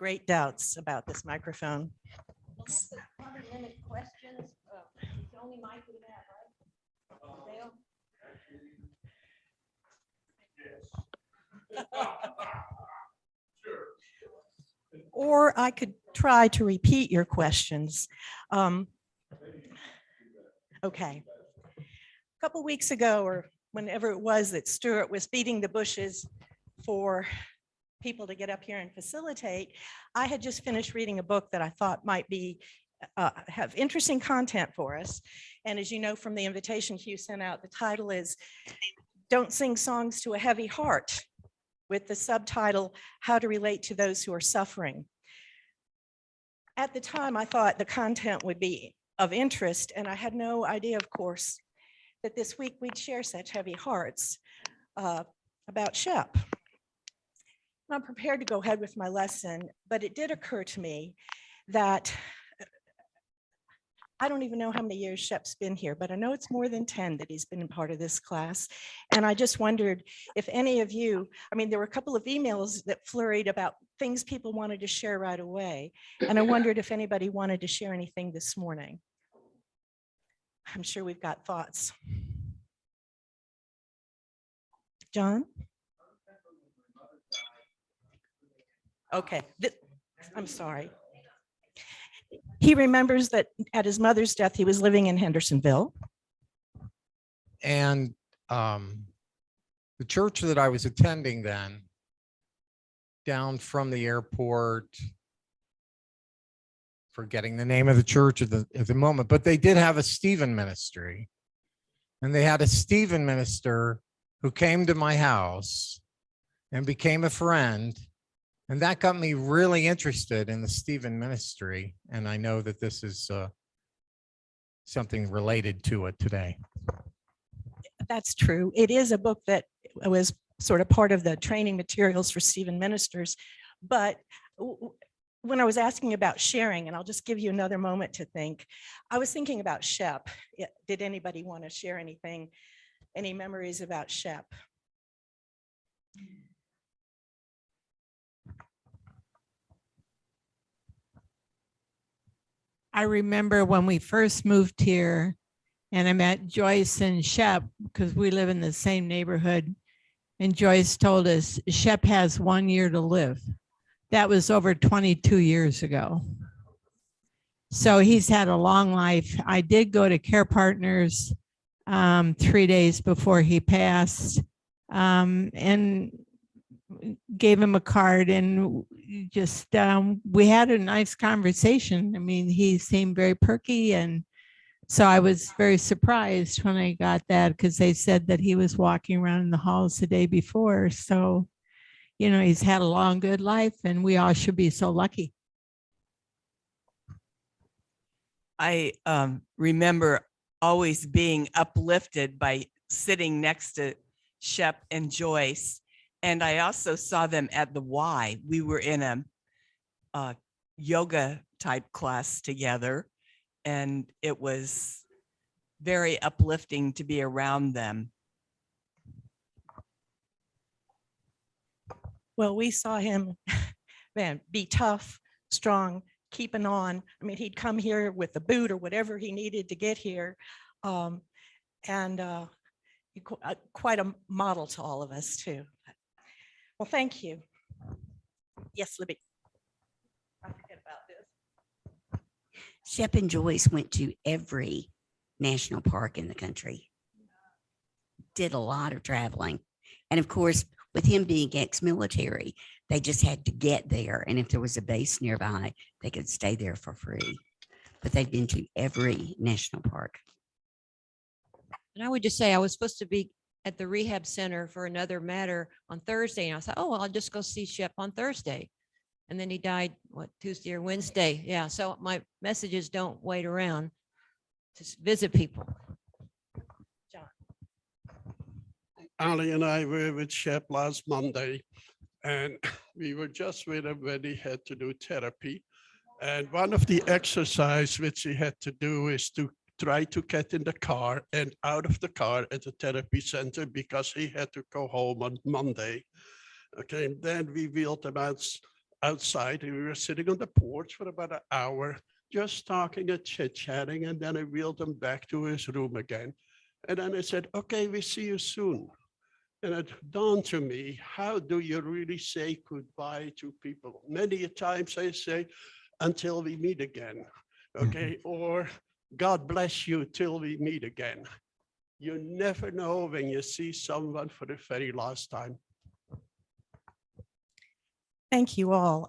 great doubts about this microphone. Probably limit questions. It's the only mic we have, right? Dale? Or I could try to repeat your questions. Okay. A couple weeks ago, or whenever it was that Stuart was beating the bushes for people to get up here and facilitate, I had just finished reading a book that I thought might be have interesting content for us. And as you know from the invitation Hugh sent out, the title is Don't Sing Songs to a Heavy Heart, with the subtitle, How to Relate to Those Who Are Suffering. At the time, I thought the content would be of interest, and I had no idea, of course, that this week we'd share such heavy hearts about Shep. I'm prepared to go ahead with my lesson, but it did occur to me that I don't even know how many years Shep's been here, but I know it's more than 10 that he's been a part of this class. And I just wondered if any of you, I mean, there were a couple of emails that flurried about things people wanted to share right away. And I wondered if anybody wanted to share anything this morning. I'm sure we've got thoughts. John? Okay, I'm sorry. He remembers that at his mother's death, he was living in Hendersonville. And the church that I was attending then, down from the airport, forgetting the name of the church at the moment, but they did have a Stephen ministry. And they had a Stephen minister who came to my house and became a friend. And that got me really interested in the Stephen ministry. And I know that this is something related to it today. That's true. It is a book that was sort of part of the training materials for Stephen ministers. But when I was asking about sharing, and I'll just give you another moment to think, I was thinking about Shep. Did anybody want to share anything, any memories about Shep? I remember when we first moved here and I met Joyce and Shep because we live in the same neighborhood. And Joyce told us Shep has 1 year to live. That was over 22 years ago. So he's had a long life. I did go to Care Partners 3 days before he passed and gave him a card, and just we had a nice conversation. I mean, he seemed very perky, and so I was very surprised when I got that because they said that he was walking around in the halls the day before. So, you know, he's had a long, good life, and we all should be so lucky. I remember always being uplifted by sitting next to Shep and Joyce. And I also saw them at the Y. We were in a yoga type class together, and it was very uplifting to be around them. Well, we saw him, man, be tough, strong, keeping on. I mean, he'd come here with a boot or whatever he needed to get here. Quite a model to all of us too. Well, thank you. Yes, Libby. I forget about this. Shep and Joyce went to every national park in the country. Did a lot of traveling. And of course, with him being ex-military, they just had to get there. And if there was a base nearby, they could stay there for free. But they've been to every national park. And I would just say I was supposed to be at the rehab center for another matter on Thursday. And I thought, oh, well, I'll just go see Shep on Thursday. And then he died, what, Tuesday or Wednesday? Yeah. So my message is don't wait around to visit people. John. Ali and I were with Shep last Monday, and we were just with him when he had to do therapy. And one of the exercises which he had to do is to try to get in the car and out of the car at the therapy center because he had to go home on Monday. Okay, and then we wheeled him out outside, and we were sitting on the porch for about an hour, just talking and chit-chatting, and then I wheeled him back to his room again. And then I said, okay, we see you soon. And it dawned to me, how do you really say goodbye to people? Many times I say, until we meet again, okay? Or God bless you till we meet again. You never know when you see someone for the very last time. Thank you all.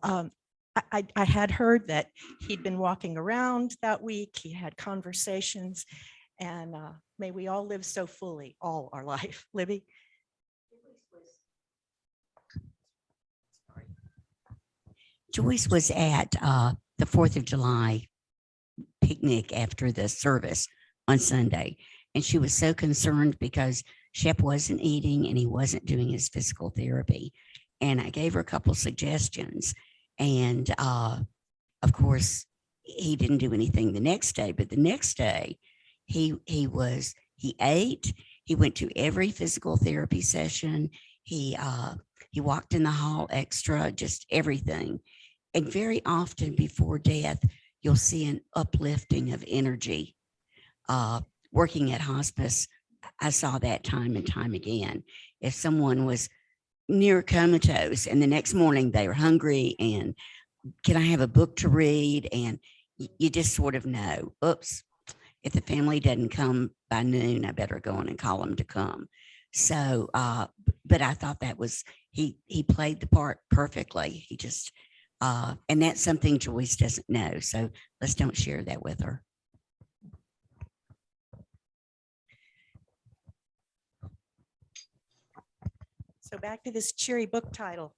I had heard that he'd been walking around that week. He had conversations, and may we all live so fully all our life. Libby? Joyce was at the 4th of July picnic after the service on Sunday. And she was so concerned because Shep wasn't eating and he wasn't doing his physical therapy. And I gave her a couple suggestions. And of course, he didn't do anything the next day. But the next day, he ate. He went to every physical therapy session. He walked in the hall extra, just everything. And very often before death, you'll see an uplifting of energy. Working at hospice, I saw that time and time again. If someone was near comatose and the next morning they were hungry and can I have a book to read? And you just sort of know, oops, if the family doesn't come by noon, I better go in and call them to come. So, but I thought that was, he played the part perfectly. He just, and that's something Joyce doesn't know. So let's don't share that with her. So back to this cheery book title.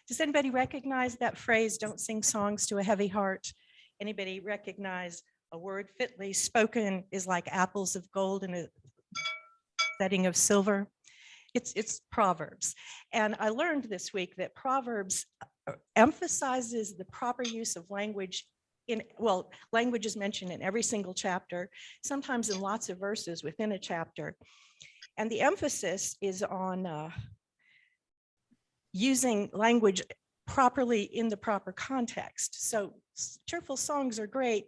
Does anybody recognize that phrase, don't sing songs to a heavy heart? Anybody recognize a word fitly spoken is like apples of gold in a setting of silver? It's Proverbs. And I learned this week that Proverbs emphasizes the proper use of language language is mentioned in every single chapter, sometimes in lots of verses within a chapter. And the emphasis is on using language properly in the proper context. So cheerful songs are great,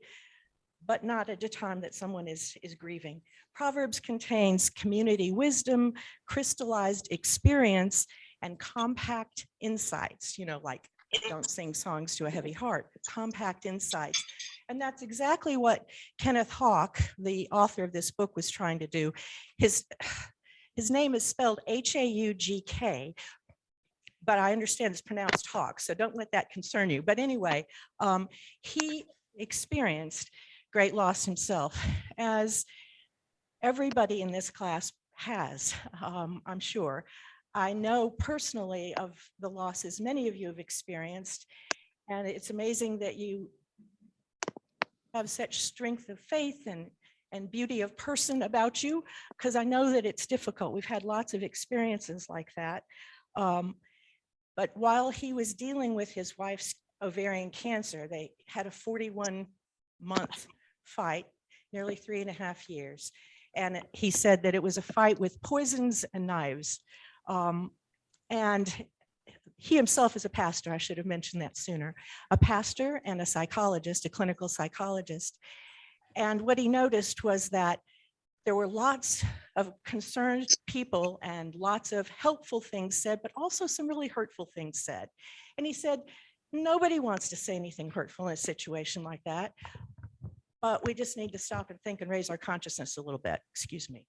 but not at a time that someone is grieving. Proverbs contains community wisdom, crystallized experience, and compact insights, like don't sing songs to a heavy heart, compact insights. And that's exactly what Kenneth Hawk, the author of this book, was trying to do. His name is spelled H-A-U-G-K, but I understand it's pronounced Hawk, so don't let that concern you. But anyway, he experienced great loss himself, as everybody in this class has, I'm sure. I know personally of the losses many of you have experienced, and it's amazing that you have such strength of faith and beauty of person about you, because I know that it's difficult. We've had lots of experiences like that. But while he was dealing with his wife's ovarian cancer, they had a 41-month fight, nearly 3.5 years. And he said that it was a fight with poisons and knives. And he himself is a pastor, I should have mentioned that sooner, a pastor and a psychologist, a clinical psychologist. And what he noticed was that there were lots of concerned people and lots of helpful things said, but also some really hurtful things said. And he said, nobody wants to say anything hurtful in a situation like that, but we just need to stop and think and raise our consciousness a little bit. Excuse me.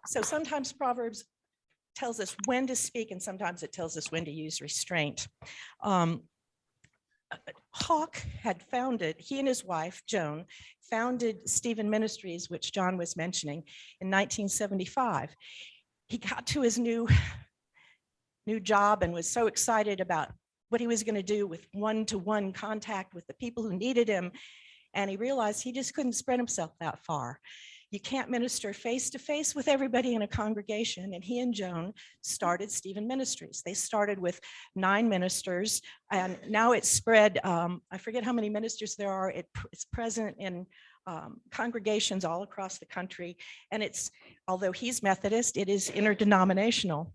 So sometimes Proverbs tells us when to speak, and sometimes it tells us when to use restraint. Hawk had founded, he and his wife, Joan, founded Stephen Ministries, which John was mentioning, in 1975. He got to his new job and was so excited about what he was going to do with one-to-one contact with the people who needed him. And he realized he just couldn't spread himself that far. You can't minister face to face with everybody in a congregation. And he and Joan started Stephen Ministries. They started with 9 ministers, and now it's spread. I forget how many ministers there are. It's present in congregations all across the country. And although he's Methodist, it is interdenominational.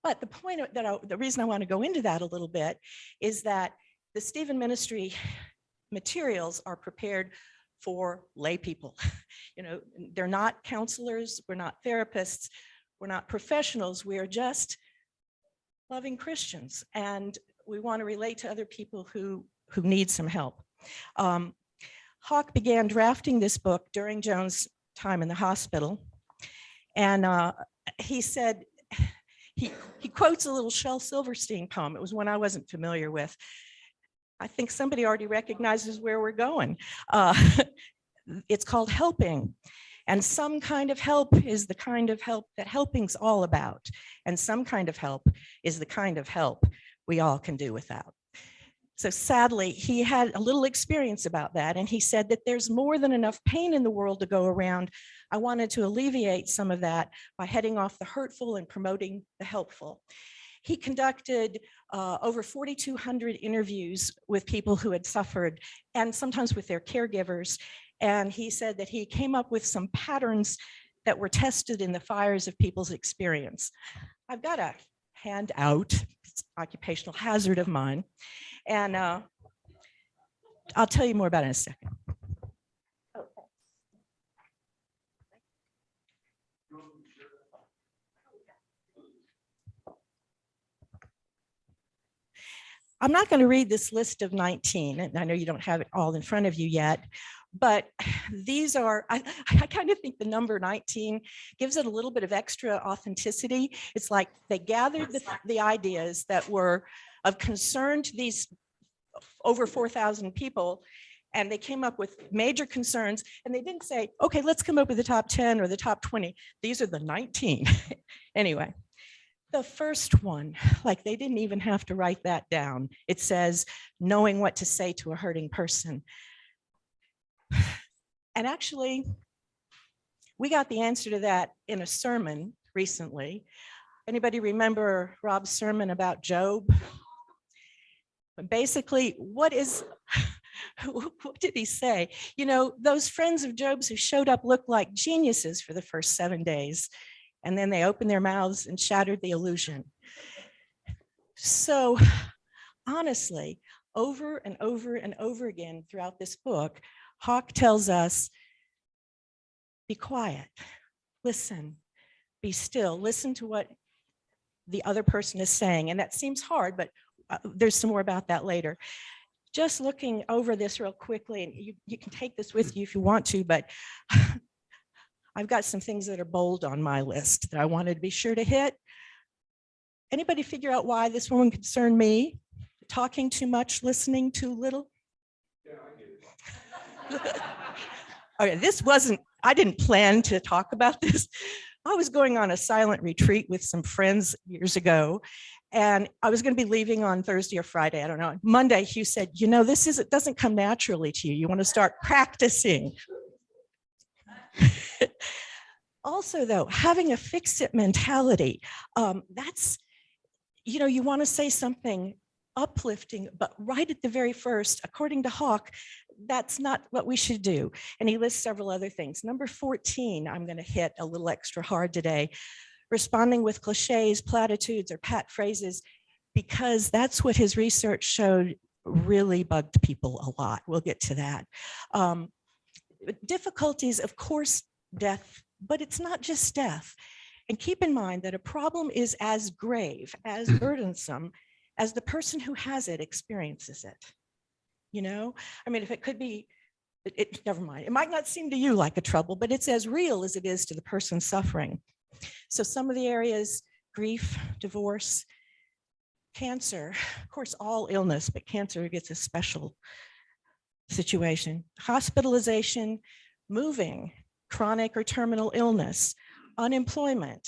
But the point the reason I want to go into that a little bit is that the Stephen Ministry materials are prepared for lay people. You know, they're not counselors, we're not therapists, we're not professionals, we are just loving Christians, and we want to relate to other people who need some help. Hawk began drafting this book during Joan's time in the hospital, and he said, he quotes a little Shel Silverstein poem. It was one I wasn't familiar with. I think somebody already recognizes where we're going. It's called Helping. And some kind of help is the kind of help that helping's all about. And some kind of help is the kind of help we all can do without. So sadly, he had a little experience about that. And he said that there's more than enough pain in the world to go around. I wanted to alleviate some of that by heading off the hurtful and promoting the helpful. He conducted over 4,200 interviews with people who had suffered, and sometimes with their caregivers. And he said that he came up with some patterns that were tested in the fires of people's experience. I've got a handout, it's an occupational hazard of mine, and I'll tell you more about it in a second. I'm not going to read this list of 19, and I know you don't have it all in front of you yet, but these are, I kind of think the number 19 gives it a little bit of extra authenticity. It's like they gathered the ideas that were of concern to these over 4,000 people, and they came up with major concerns, and they didn't say, okay, let's come up with the top 10 or the top 20. These are the 19. Anyway. The first one, like they didn't even have to write that down. It says, knowing what to say to a hurting person. And actually, we got the answer to that in a sermon recently. Anybody remember Rob's sermon about Job? But basically, what did he say? You know, those friends of Job's who showed up looked like geniuses for the first 7 days. And then they opened their mouths and shattered the illusion. So honestly, over and over and over again throughout this book, Hawk tells us, be quiet, listen, be still, listen to what the other person is saying. And that seems hard, but there's some more about that later. Just looking over this real quickly, and you can take this with you if you want to, but I've got some things that are bold on my list that I wanted to be sure to hit. Anybody figure out why this one concerned me? Talking too much, listening too little? Yeah, I get it. Okay, this wasn't, I didn't plan to talk about this. I was going on a silent retreat with some friends years ago, and I was going to be leaving on Thursday or Friday, I don't know. Monday, Hugh said, you know, it doesn't come naturally to you. You want to start practicing. Also, though, having a fix-it mentality, that's, you know, you want to say something uplifting, but right at the very first, according to Hawk, that's not what we should do. And he lists several other things. Number 14, I'm going to hit a little extra hard today, responding with cliches, platitudes, or pat phrases, because that's what his research showed really bugged people a lot. We'll get to that. Difficulties, of course, death, but it's not just death. And keep in mind that a problem is as grave, as burdensome as the person who has it experiences it. You know, I mean, if it could be, never mind. It might not seem to you like a trouble, but it's as real as it is to the person suffering. So some of the areas, grief, divorce, cancer, of course, all illness, but cancer gets a special situation. Hospitalization, moving, chronic or terminal illness, unemployment,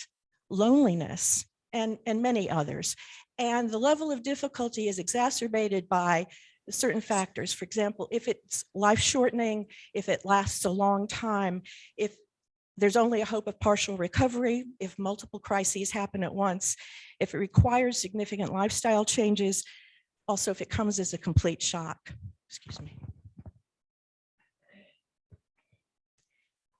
loneliness, and many others. And the level of difficulty is exacerbated by certain factors. For example, if it's life shortening, if it lasts a long time, if there's only a hope of partial recovery, if multiple crises happen at once, if it requires significant lifestyle changes, also if it comes as a complete shock. Excuse me.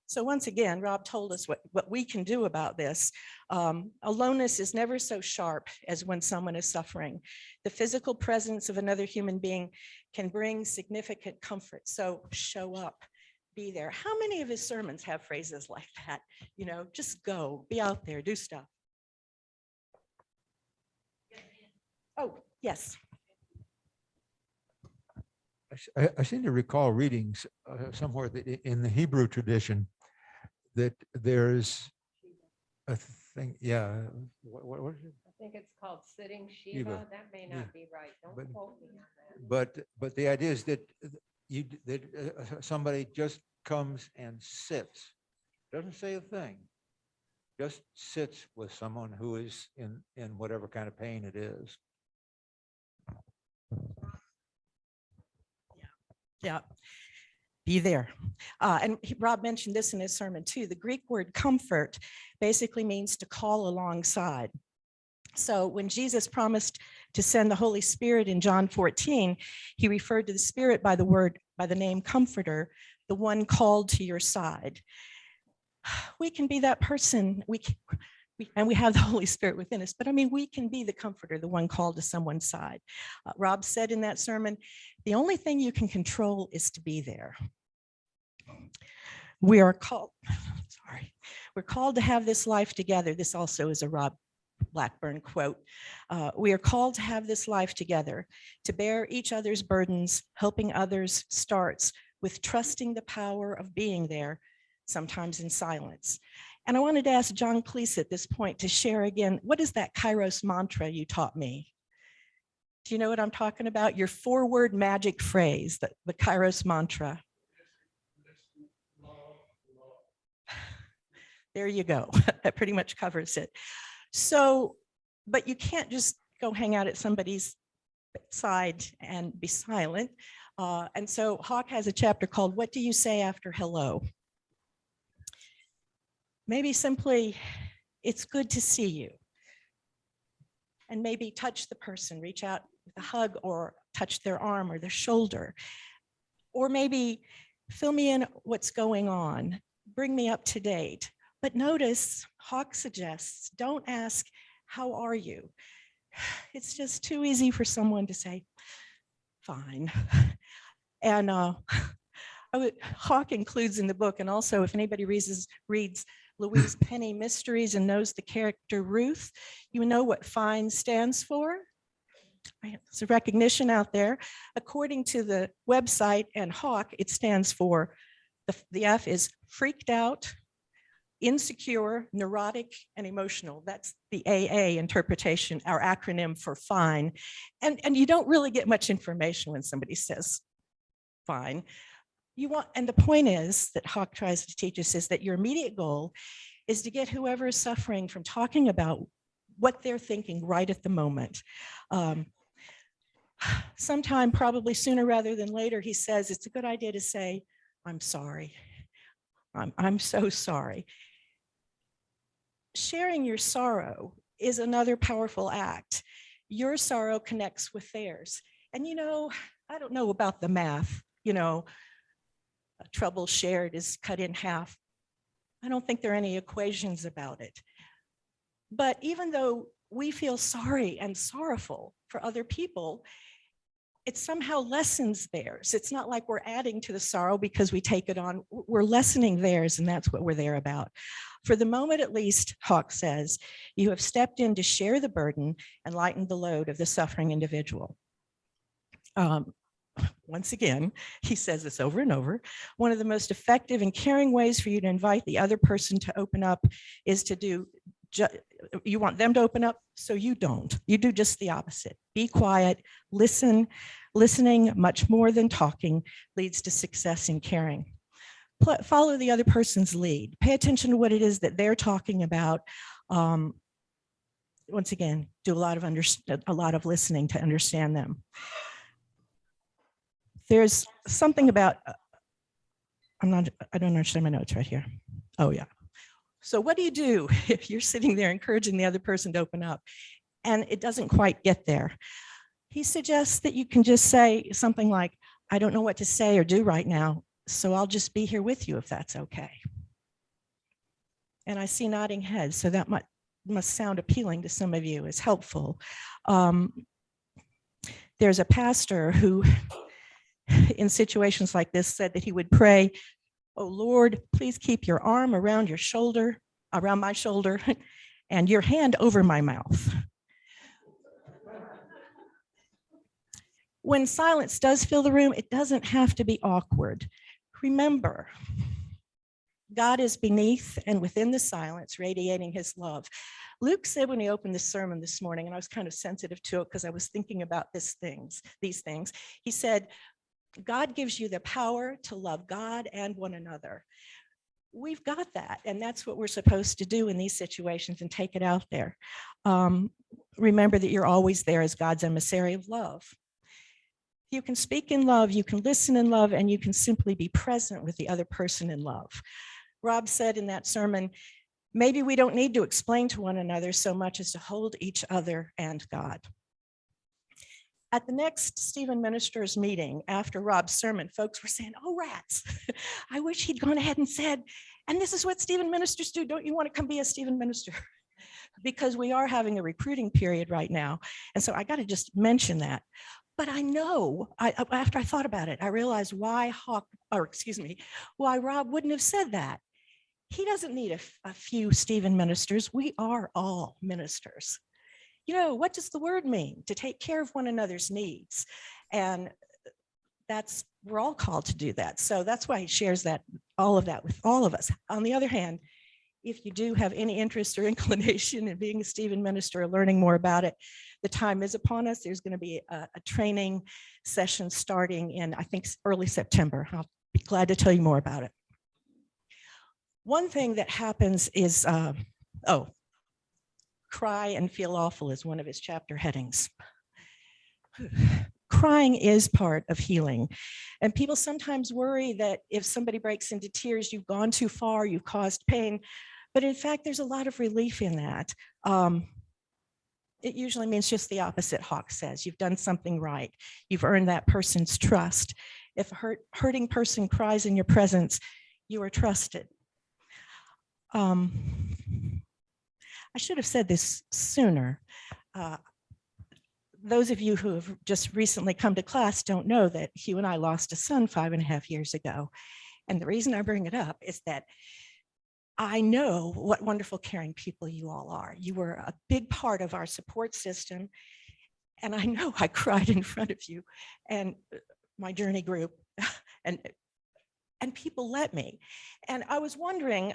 So once again, Rob told us what we can do about this. Aloneness is never so sharp as when someone is suffering. The physical presence of another human being can bring significant comfort. So show up, be there. How many of his sermons have phrases like that? You know, just go, be out there, do stuff. Oh, yes. I seem to recall reading somewhere that in the Hebrew tradition that there's a thing, yeah. What is it? I think it's called sitting Shiva. Shiva. That may Yeah. not be right. Don't But- quote me on that. But the idea is that somebody just comes and sits, doesn't say a thing, just sits with someone who is in whatever kind of pain it is. Yeah, be there. And Rob mentioned this in his sermon too. The Greek word comfort basically means to call alongside. So when Jesus promised to send the Holy Spirit in John 14, he referred to the Spirit by the name Comforter, the one called to your side. We can be that person. And we have the Holy Spirit within us, but I mean, we can be the comforter, the one called to someone's side. Rob said in that sermon, the only thing you can control is to be there. We are called, we're called to have this life together. This also is a Rob Blackburn quote. We are called to have this life together, to bear each other's burdens. Helping others starts with trusting the power of being there, sometimes in silence. And I wanted to ask John Cleese at this point to share again, what is that Kairos mantra you taught me? Do you know what I'm talking about? Your 4-word magic phrase, the Kairos mantra. There you go. That pretty much covers it. So, but you can't just go hang out at somebody's side and be silent. And so Hawk has a chapter called, What Do You Say After Hello? Maybe simply, it's good to see you. And maybe touch the person, reach out with a hug or touch their arm or their shoulder. Or maybe fill me in what's going on, bring me up to date. But notice, Hawk suggests, don't ask, how are you? It's just too easy for someone to say, fine. And Hawk includes in the book, and also if anybody reads Louise Penny Mysteries and knows the character Ruth, you know what FINE stands for. It's a recognition out there. According to the website and Hawk, it stands for, the F is freaked out, insecure, neurotic, and emotional. That's the AA interpretation, our acronym for FINE. And you don't really get much information when somebody says FINE. And the point is that Hawk tries to teach us is that your immediate goal is to get whoever is suffering from talking about what they're thinking right at the moment. Sometime, probably sooner rather than later, he says it's a good idea to say, I'm sorry. I'm so sorry. Sharing your sorrow is another powerful act. Your sorrow connects with theirs. And you know, I don't know about the math, you know, trouble shared is cut in half. I don't think there are any equations about it. But even though we feel sorry and sorrowful for other people, it somehow lessens theirs. It's not like we're adding to the sorrow because we take it on. We're lessening theirs, and that's what we're there about. For the moment, at least, Hawk says, you have stepped in to share the burden and lighten the load of the suffering individual. Once again, he says this over and over, one of the most effective and caring ways for you to invite the other person to open up is to do, you want them to open up, so you don't. You do just the opposite. Be quiet, listen. Listening, much more than talking, leads to success in caring. Follow the other person's lead. Pay attention to what it is that they're talking about. Once again, do a lot of listening to understand them. there's something about, I don't understand my notes right here. Oh yeah. So what do you do if you're sitting there encouraging the other person to open up and it doesn't quite get there? He suggests that you can just say something like, I don't know what to say or do right now, so I'll just be here with you if that's okay. And I see nodding heads, so that must sound appealing to some of you, is helpful. There's a pastor who, in situations like this, said that he would pray, oh Lord, please keep your arm around your shoulder, around my shoulder, and your hand over my mouth. When silence does fill the room, it doesn't have to be awkward. Remember, God is beneath and within the silence, radiating his love. Luke said when he opened the sermon this morning, and I was kind of sensitive to it because I was thinking about these things. He said, God gives you the power to love God and one another. We've got that, and that's what we're supposed to do in these situations and take it out there. Remember that you're always there as God's emissary of love. You can speak in love, you can listen in love, and you can simply be present with the other person in love. Rob said in that sermon, maybe we don't need to explain to one another so much as to hold each other and God. At the next Stephen Ministers meeting after Rob's sermon, folks were saying, oh, rats, I wish he'd gone ahead and said, and this is what Stephen Ministers do. Don't you want to come be a Stephen Minister? Because we are having a recruiting period right now. And so I got to just mention that. But I know, after I thought about it, I realized why Rob wouldn't have said that. He doesn't need a few Stephen ministers. We are all ministers. You know, what does the word mean? To take care of one another's needs. And we're all called to do that. So that's why he shares all of that with all of us. On the other hand, if you do have any interest or inclination in being a Stephen minister or learning more about it, the time is upon us. There's going to be a training session starting in, I think, early September. I'll be glad to tell you more about it. One thing that happens is, cry and feel awful is one of his chapter headings. Crying is part of healing. And people sometimes worry that if somebody breaks into tears, you've gone too far, you've caused pain. But in fact, there's a lot of relief in that. It usually means just the opposite, Hawk says. You've done something right. You've earned that person's trust. If a hurting person cries in your presence, you are trusted. I should have said this sooner. Those of you who have just recently come to class don't know that Hugh and I lost a son 5.5 years ago. And the reason I bring it up is that I know what wonderful, caring people you all are. You were a big part of our support system. And I know I cried in front of you and my journey group, and people let me. And I was wondering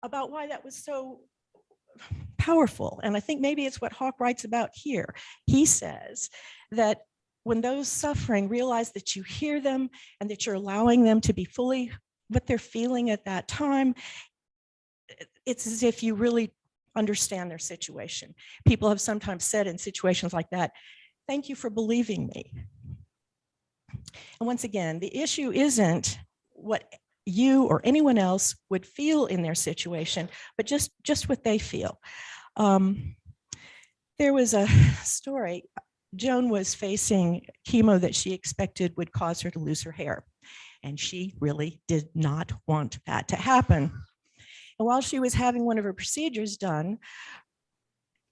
about why that was so powerful. And I think maybe it's what Hawk writes about here. He says that when those suffering realize that you hear them and that you're allowing them to be fully what they're feeling at that time, it's as if you really understand their situation. People have sometimes said in situations like that, thank you for believing me. And once again, the issue isn't what you or anyone else would feel in their situation, but just what they feel. There was a story. Joan was facing chemo that she expected would cause her to lose her hair. And she really did not want that to happen. And while she was having one of her procedures done,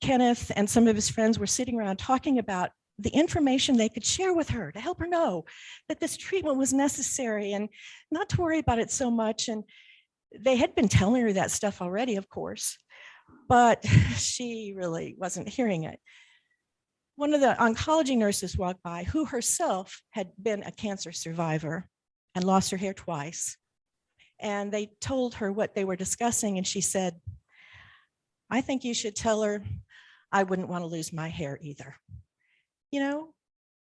Kenneth and some of his friends were sitting around talking about the information they could share with her to help her know that this treatment was necessary and not to worry about it so much. And they had been telling her that stuff already, of course, but she really wasn't hearing it. One of the oncology nurses walked by who herself had been a cancer survivor and lost her hair twice. And they told her what they were discussing. And she said, I think you should tell her I wouldn't want to lose my hair either. You know,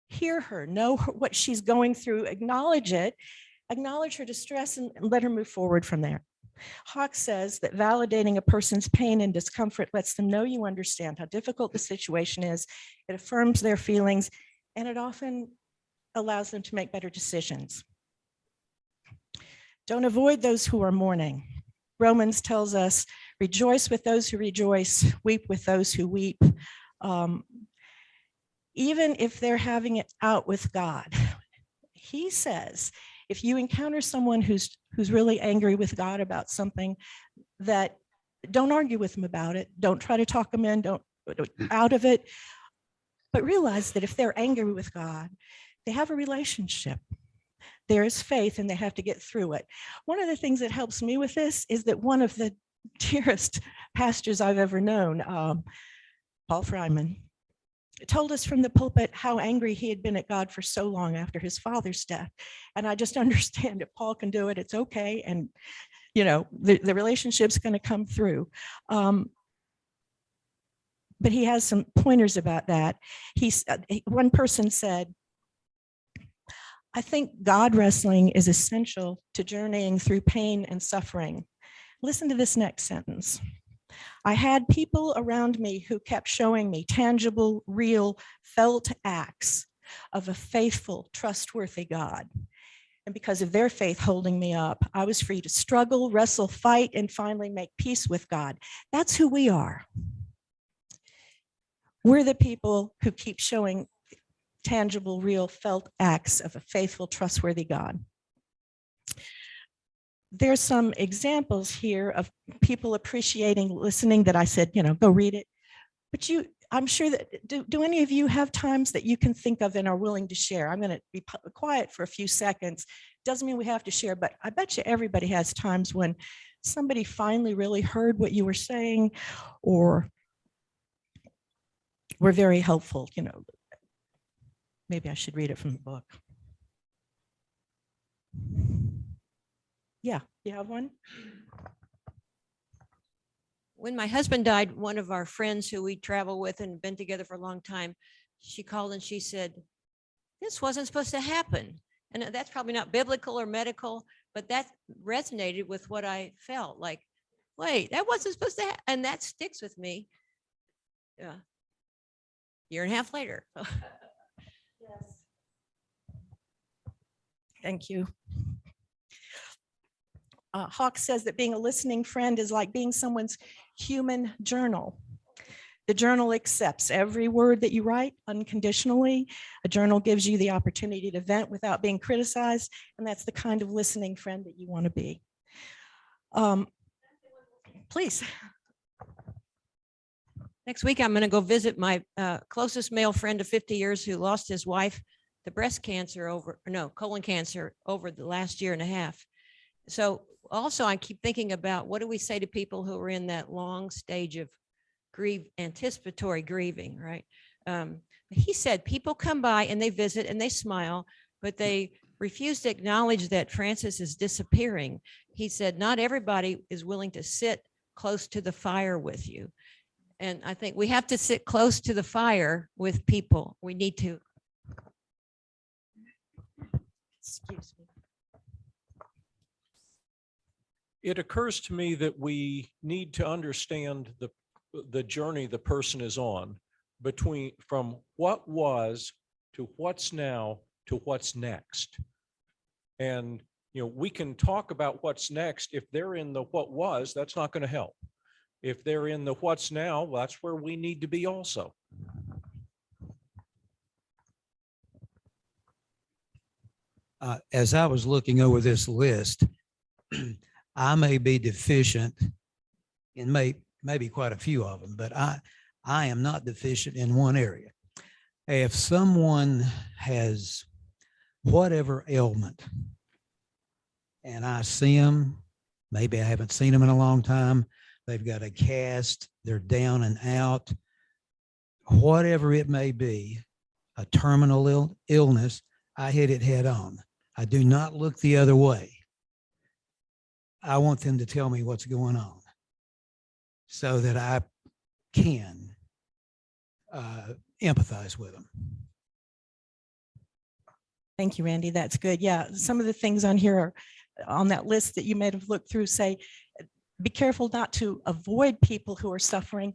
hear her, know what she's going through, acknowledge it, acknowledge her distress and let her move forward from there. Hawk says that validating a person's pain and discomfort lets them know you understand how difficult the situation is. It affirms their feelings, and it often allows them to make better decisions. Don't avoid those who are mourning. Romans tells us, rejoice with those who rejoice, weep with those who weep. Even if they're having it out with God, he says, if you encounter someone who's really angry with God about something, that don't argue with them about it. Don't try to talk them in, don't out of it. But realize that if they're angry with God, they have a relationship. There is faith and they have to get through it. One of the things that helps me with this is that one of the dearest pastors I've ever known, Paul Fryman, told us from the pulpit how angry he had been at God for so long after his father's death. And I just understand if Paul can do it, it's okay. And, you know, the relationship's going to come through. But he has some pointers about that. One person said, I think God wrestling is essential to journeying through pain and suffering. Listen to this next sentence. I had people around me who kept showing me tangible, real, felt acts of a faithful, trustworthy God. And because of their faith holding me up, I was free to struggle, wrestle, fight, and finally make peace with God. That's who we are. We're the people who keep showing tangible, real, felt acts of a faithful, trustworthy God. There's some examples here of people appreciating listening that I said, you know, go read it. But I'm sure that, do any of you have times that you can think of and are willing to share? I'm going to be quiet for a few seconds. Doesn't mean we have to share, but I bet you everybody has times when somebody finally really heard what you were saying or were very helpful. You know, maybe I should read it from the book. Yeah, you have one? When my husband died, one of our friends who we travel with and been together for a long time, she called and she said, this wasn't supposed to happen. And that's probably not biblical or medical, but that resonated with what I felt like, wait, that wasn't supposed to happen. And that sticks with me. Yeah. Year and a half later. Yes. Thank you. Hawk says that being a listening friend is like being someone's human journal. The journal accepts every word that you write unconditionally. A journal gives you the opportunity to vent without being criticized, and that's the kind of listening friend that you want to be. Please. Next week, I'm going to go visit my closest male friend of 50 years who lost his wife to colon cancer over the last year and a half. So also I keep thinking about what do we say to people who are in that long stage of anticipatory grieving, right? He said people come by and they visit and they smile, but they refuse to acknowledge that Francis is disappearing. He said, not everybody is willing to sit close to the fire with you. And I think we have to sit close to the fire with people. We need to. Excuse me. It occurs to me that we need to understand the journey the person is on from what was to what's now to what's next. And, you know, we can talk about what's next. If they're in the what was, that's not going to help. If they're in the what's now, that's where we need to be also. As I was looking over this list, I may be deficient in maybe quite a few of them, but I am not deficient in one area. If someone has whatever ailment and I see them, maybe I haven't seen them in a long time, they've got a cast, they're down and out, whatever it may be, a terminal illness, I hit it head on. I do not look the other way. I want them to tell me what's going on so that I can empathize with them. Thank you, Randy. That's good. Yeah, some of the things on here are on that list that you may have looked through say, be careful not to avoid people who are suffering.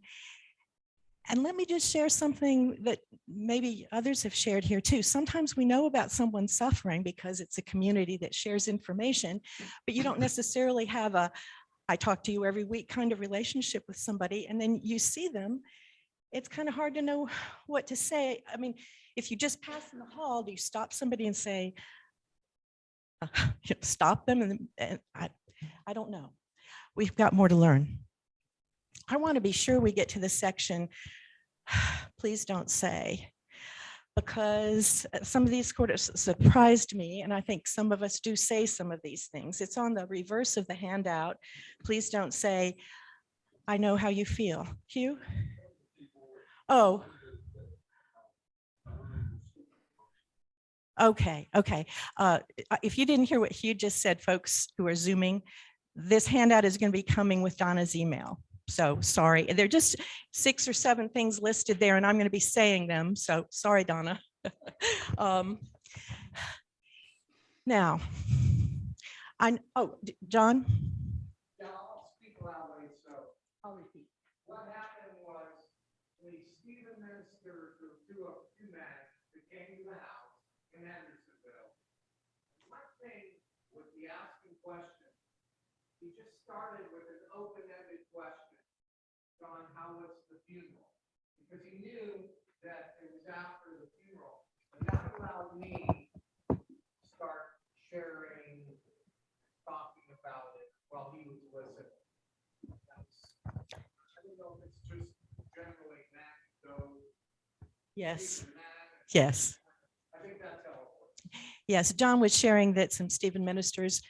And let me just share something that maybe others have shared here too. Sometimes we know about someone suffering because it's a community that shares information, but you don't necessarily have a, I talk to you every week kind of relationship with somebody, and then you see them. It's kind of hard to know what to say. I mean, if you just pass in the hall, do you stop somebody and say, stop them? And I don't know. We've got more to learn. I want to be sure we get to the section, please don't say, because some of these quarters surprised me, and I think some of us do say some of these things. It's on the reverse of the handout. Please don't say, I know how you feel. Hugh? Oh. Okay. If you didn't hear what Hugh just said, folks who are Zooming, this handout is going to be coming with Donna's email. So sorry, there are just 6 or 7 things listed there, and I'm going to be saying them. So sorry, Donna. Now, John? Yeah, I'll speak loudly, so I'll repeat. what happened was the Stephen minister, two men that came to the house in Andersonville. One thing with the asking question, he just started with an open-ended question. John, how was the funeral? Because he knew that it was after the funeral. And that allowed me to start sharing, talking about it while he was listening. I don't know if it's just generally anecdote. Yes. Yes. I think that's how it works. Yes, John was sharing that some Stephen ministers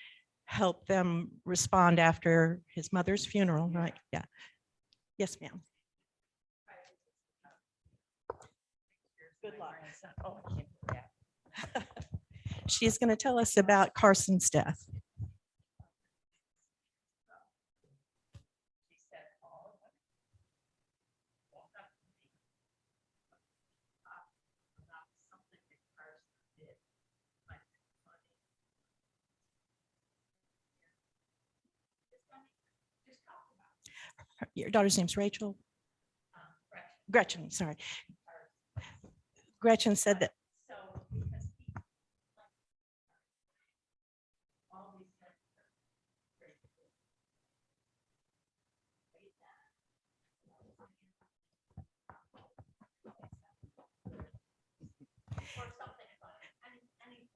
helped them respond after his mother's funeral, right? Yeah. Yes, ma'am. Good luck. Oh, she's going to tell us about Carson's death. Your daughter's name's Rachel? Gretchen, sorry. Gretchen said that.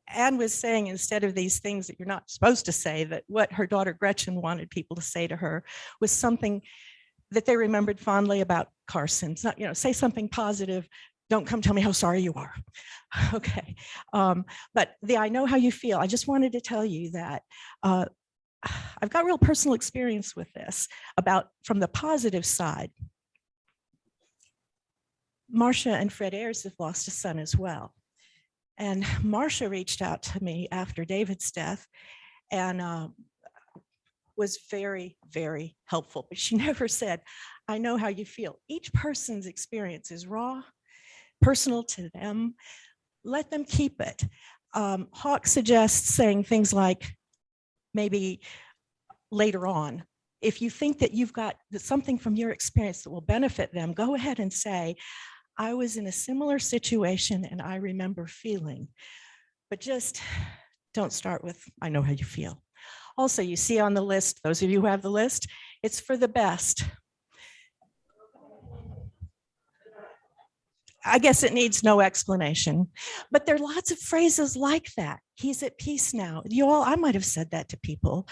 Anne was saying, instead of these things that you're not supposed to say, that what her daughter Gretchen wanted people to say to her was something that they remembered fondly about Carson. It's not, say something positive. Don't come tell me how sorry you are. Okay. But I know how you feel. I just wanted to tell you that I've got real personal experience with this from the positive side. Marcia and Fred Ayers have lost a son as well. And Marcia reached out to me after David's death and was very, very helpful. But she never said, I know how you feel. Each person's experience is raw, personal to them. Let them keep it. Hawk suggests saying things like, maybe later on, if you think that you've got something from your experience that will benefit them, go ahead and say, I was in a similar situation and I remember feeling, but just don't start with, I know how you feel. Also, you see on the list, those of you who have the list, it's for the best. I guess it needs no explanation, but there are lots of phrases like that. He's at peace now. I might have said that to people.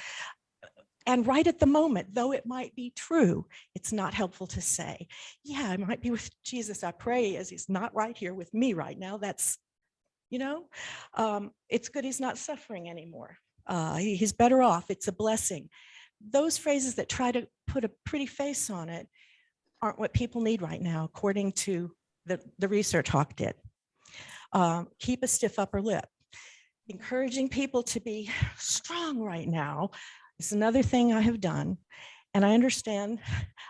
And right at the moment, though it might be true, it's not helpful to say, yeah, I might be with Jesus. I pray as he's not right here with me right now. That's, it's good he's not suffering anymore. He's better off. It's a blessing. Those phrases that try to put a pretty face on it aren't what people need right now, according to the research Hawk did. Keep a stiff upper lip. Encouraging people to be strong right now is another thing I have done. And I understand,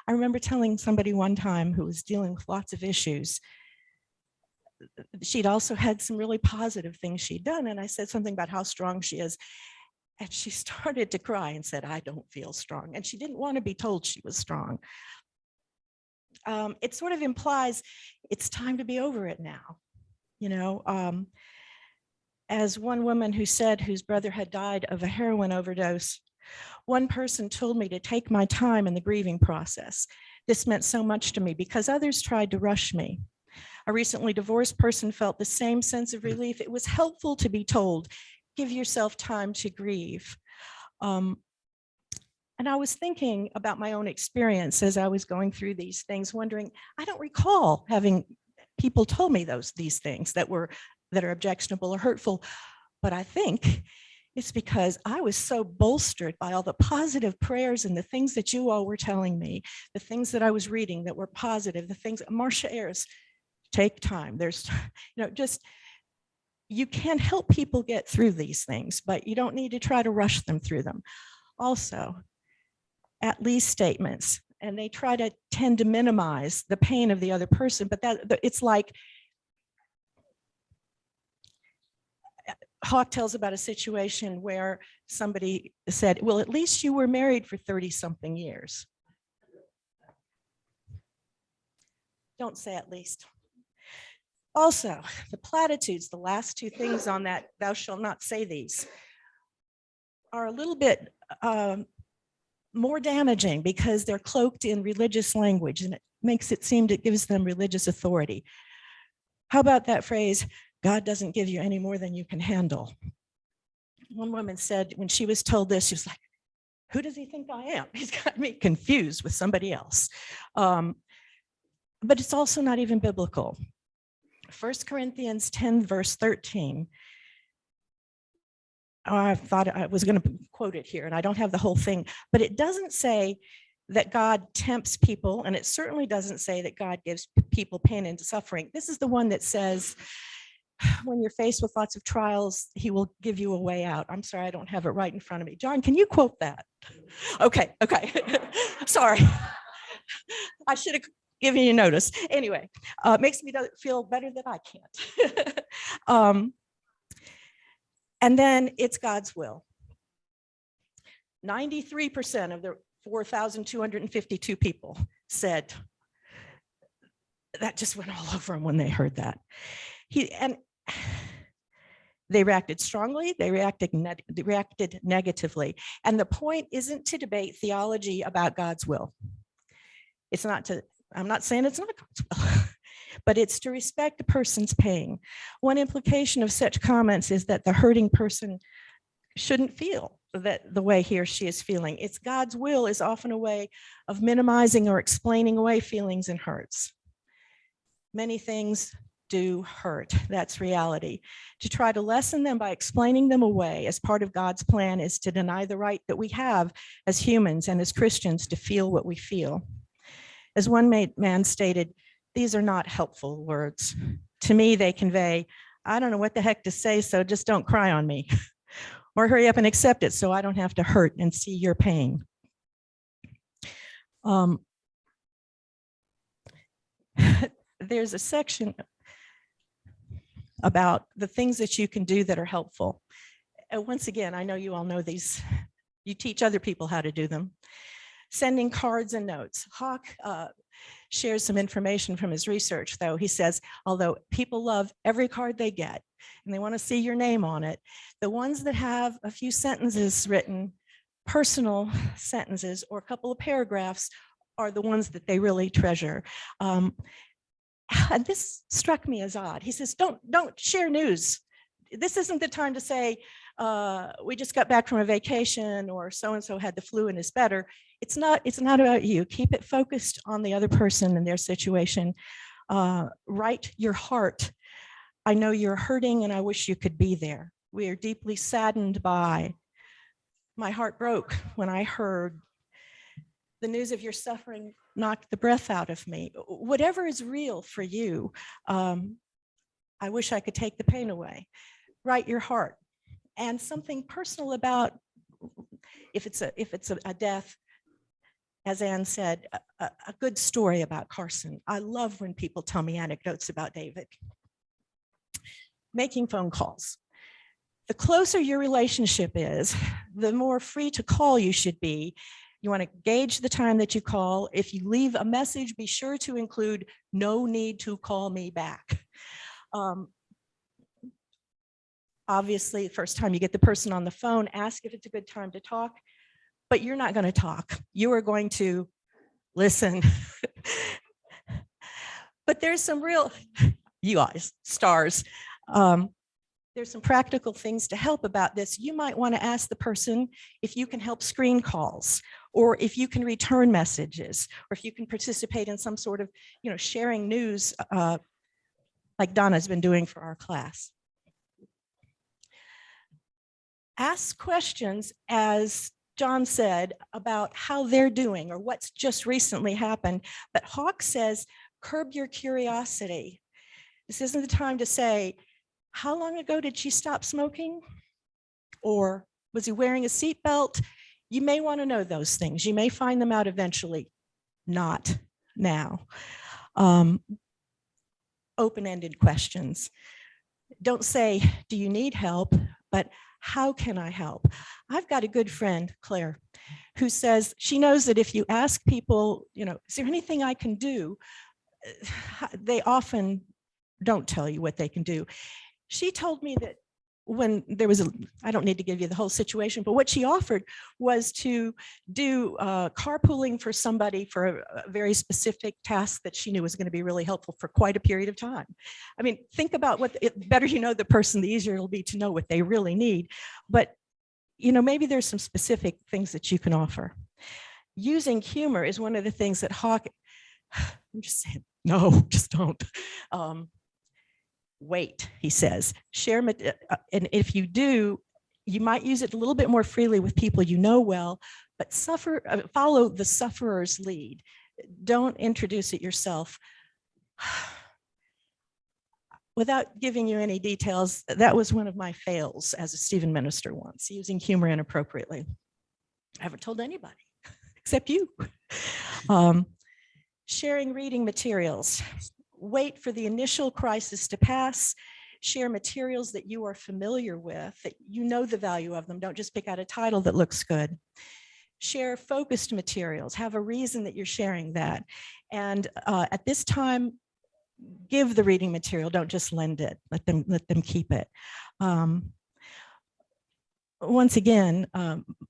I remember telling somebody one time who was dealing with lots of issues, she'd also had some really positive things she'd done. And I said something about how strong she is. And she started to cry and said, I don't feel strong. And she didn't want to be told she was strong. it sort of implies it's time to be over it now. You know, as one woman who said whose brother had died of a heroin overdose, one person told me to take my time in the grieving process. This meant so much to me because others tried to rush me. A recently divorced person felt the same sense of relief. It was helpful to be told, give yourself time to grieve. And I was thinking about my own experience as I was going through these things, wondering, I don't recall having people told me these things that are objectionable or hurtful, but I think it's because I was so bolstered by all the positive prayers and the things that you all were telling me, the things that I was reading that were positive, the things, Marcia Ayers, take time. There's, just, you can help people get through these things, but you don't need to try to rush them through them. Also, at least statements, and they tend to minimize the pain of the other person, but it's like, Hawk tells about a situation where somebody said, well, at least you were married for 30-something years. Don't say at least. Also, the platitudes, the last two things on that, thou shalt not say these, are a little bit more damaging because they're cloaked in religious language, and it makes it seem it gives them religious authority. How about that phrase, God doesn't give you any more than you can handle? One woman said when she was told this, she was like, who does he think I am? He's got me confused with somebody else. But it's also not even biblical. 1 Corinthians 10, verse 13. I thought I was going to quote it here, and I don't have the whole thing, but it doesn't say that God tempts people, and it certainly doesn't say that God gives people pain and suffering. This is the one that says, when you're faced with lots of trials, he will give you a way out. I'm sorry, I don't have it right in front of me. John, can you quote that? Okay. Sorry. I should have given you notice. Anyway, makes me feel better that I can't. And then it's God's will. 93% of the 4,252 people said that just went all over them when they heard that. And they reacted strongly, they reacted negatively. And the point isn't to debate theology about God's will. It's not to, I'm not saying it's not God's will, but it's to respect the person's pain. One implication of such comments is that the hurting person shouldn't feel that the way he or she is feeling. It's God's will is often a way of minimizing or explaining away feelings and hurts. Many things do hurt. That's reality. To try to lessen them by explaining them away as part of God's plan is to deny the right that we have as humans and as Christians to feel what we feel. As one man stated, these are not helpful words. To me, they convey, I don't know what the heck to say, so just don't cry on me. Or hurry up and accept it so I don't have to hurt and see your pain. There's a section about the things that you can do that are helpful. And once again, I know you all know these. You teach other people how to do them. Sending cards and notes. Hawk shares some information from his research, though. He says, although people love every card they get and they want to see your name on it, the ones that have a few sentences written, personal sentences or a couple of paragraphs, are the ones that they really treasure. And this struck me as odd. He says, don't share news. This isn't the time to say, we just got back from a vacation, or so-and-so had the flu and is better. It's not about you. Keep it focused on the other person and their situation. Write your heart. I know you're hurting and I wish you could be there. We are deeply saddened by, my heart broke when I heard the news of your suffering knocked the breath out of me. Whatever is real for you, I wish I could take the pain away. Write your heart. And something personal about, if it's a death, as Anne said, a good story about Carson. I love when people tell me anecdotes about David. Making phone calls. The closer your relationship is, the more free to call you should be. You want to gauge the time that you call. If you leave a message, be sure to include no need to call me back. Obviously, the first time you get the person on the phone, ask if it's a good time to talk, but you're not going to talk. You are going to listen. But there's some real, you guys, stars. There's some practical things to help about this. You might want to ask the person if you can help screen calls, or if you can return messages, or if you can participate in some sort of, sharing news like Donna's been doing for our class. Ask questions, as John said, about how they're doing or what's just recently happened. But Hawk says, curb your curiosity. This isn't the time to say, how long ago did she stop smoking? Or was he wearing a seatbelt? You may want to know those things. You may find them out eventually, not now. Open-ended questions. Don't say, do you need help? But how can I help? I've got a good friend, Claire, who says she knows that if you ask people, is there anything I can do? They often don't tell you what they can do. She told me that when there was I don't need to give you the whole situation, but what she offered was to do carpooling for somebody for a very specific task that she knew was going to be really helpful for quite a period of time. I mean, think about better you know the person, the easier it'll be to know what they really need. But, maybe there's some specific things that you can offer. Using humor is one of the things that Hawk, I'm just saying, no, just don't. Wait, he says, share, and if you do, you might use it a little bit more freely with people you know well, but follow the sufferer's lead. Don't introduce it yourself. Without giving you any details, that was one of my fails as a Stephen minister once, using humor inappropriately. I haven't told anybody except you. Sharing reading materials. Wait for the initial crisis to pass. Share materials that you are familiar with, that you know the value of them. Don't just pick out a title that looks good. Share focused materials. Have a reason that you're sharing that. And at this time, give the reading material. Don't just lend it. Let them keep it. Once again,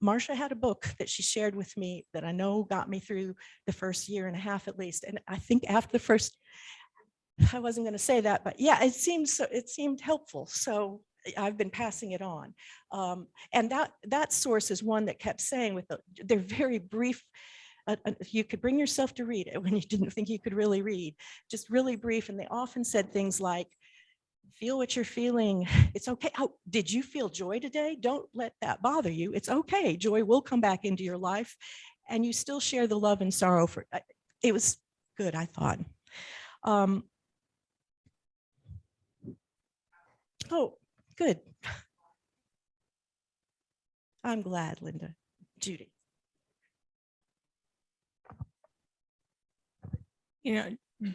Marcia had a book that she shared with me that I know got me through the first year and a half at least. And I think after the first, I wasn't going to say that, but yeah, it seemed helpful. So I've been passing it on. And that source is one that kept saying they're very brief. You could bring yourself to read it when you didn't think you could really read, just really brief. And they often said things like, feel what you're feeling. It's okay. Oh, did you feel joy today? Don't let that bother you. It's okay. Joy will come back into your life, and you still share the love and sorrow for it. It was good, I thought. Oh, good. I'm glad, Linda. Judy.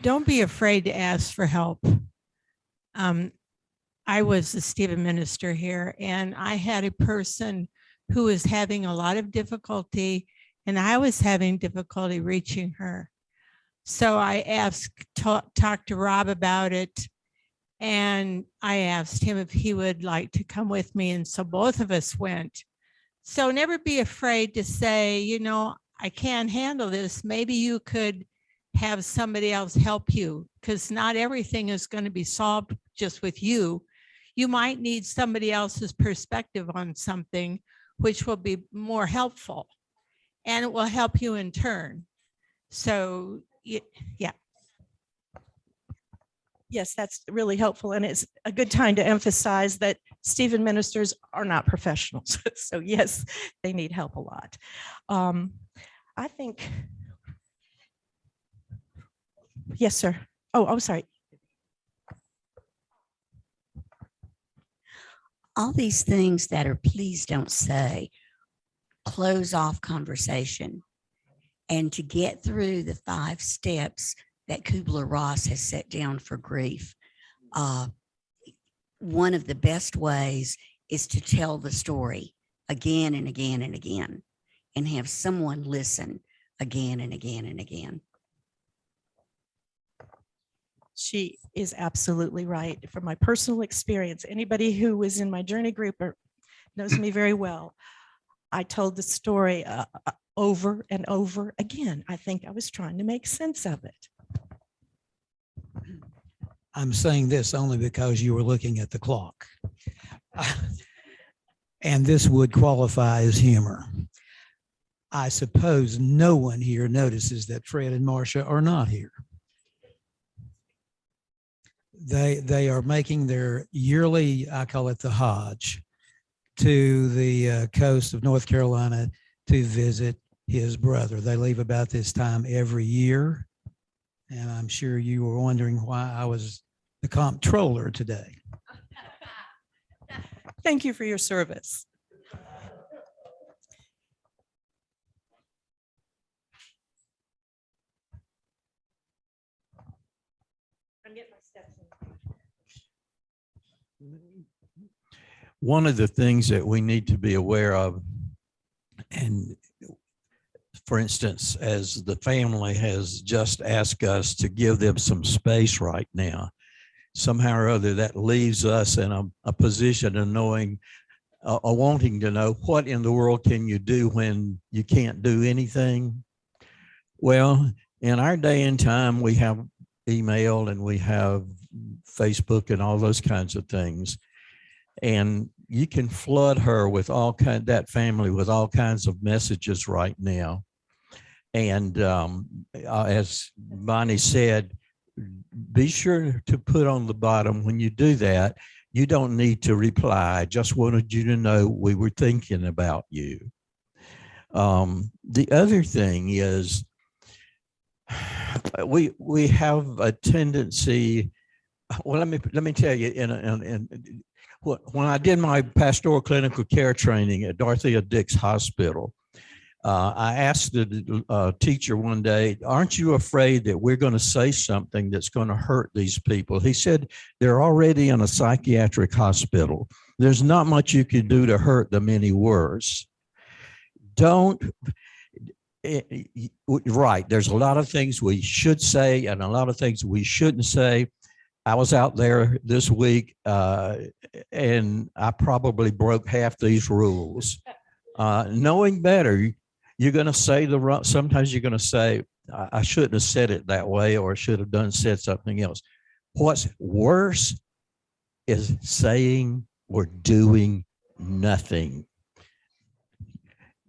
Don't be afraid to ask for help. I was a Stephen minister here, and I had a person who was having a lot of difficulty, and I was having difficulty reaching her. So I talked to Rob about it, and I asked him if he would like to come with me. And so both of us went. So never be afraid to say, I can't handle this. Maybe you could have somebody else help you, because not everything is going to be solved just with you. You might need somebody else's perspective on something, which will be more helpful, and it will help you in turn. So, yeah. Yes, that's really helpful. And it's a good time to emphasize that Stephen ministers are not professionals. So yes, they need help a lot. I think, yes, sir. Oh, I'm sorry. All these things that are please don't say, close off conversation. And to get through the 5 steps that Kubler-Ross has set down for grief, one of the best ways is to tell the story again and again and again. and have someone listen again and again and again. She is absolutely right. From my personal experience, anybody who was in my journey group or knows me very well, I told the story over and over again. I think I was trying to make sense of it. I'm saying this only because you were looking at the clock. And this would qualify as humor. I suppose no one here notices that Fred and Marcia are not here. They are making their yearly, I call it the Hajj, to the coast of North Carolina to visit his brother. They leave about this time every year. And I'm sure you were wondering why I was the comptroller today. Thank you for your service. I'm getting my steps in. One of the things that we need to be aware of, and for instance, as the family has just asked us to give them some space right now, somehow or other that leaves us in a position of knowing, wanting to know what in the world can you do when you can't do anything? Well, in our day and time, we have email and we have Facebook and all those kinds of things. And you can flood her with that family with all kinds of messages right now. And as Bonnie said, be sure to put on the bottom when you do that, you don't need to reply. I just wanted you to know we were thinking about you. The other thing is we have a tendency. Well, let me tell you. When I did my pastoral clinical care training at Dorothea Dix Hospital, I asked the teacher one day, aren't you afraid that we're going to say something that's going to hurt these people? He said, they're already in a psychiatric hospital. There's not much you can do to hurt them any worse. Right, there's a lot of things we should say and a lot of things we shouldn't say. I was out there this week and I probably broke half these rules. Knowing better, you're going to say sometimes you're going to say, I shouldn't have said it that way, or should have said something else. What's worse is saying or doing nothing.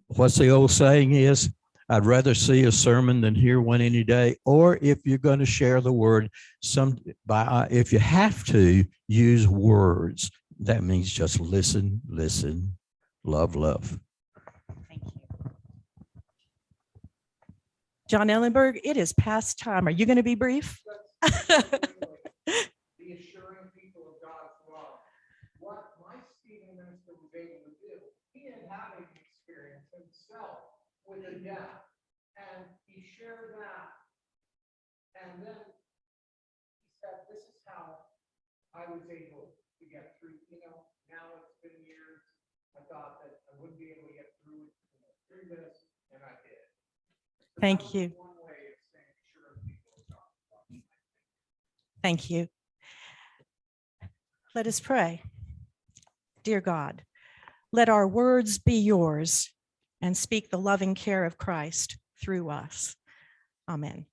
What's the old saying is, I'd rather see a sermon than hear one any day. Or if you're going to share the word, if you have to use words, that means just listen, love. Thank you. John Ellenberg, it is past time. Are you going to be brief? The assuring people of God's love. What my Stephen minister was able to do, he had had an experience himself with a death, and he shared that. And then he said, this is how I was able to get through. Now it's been years. I thought that I wouldn't be able to get through this, and I did. So Thank you. one way of saying assuring people of God's love. Thank you. Let us pray. Dear God, let our words be yours and speak the loving care of Christ through us. Amen.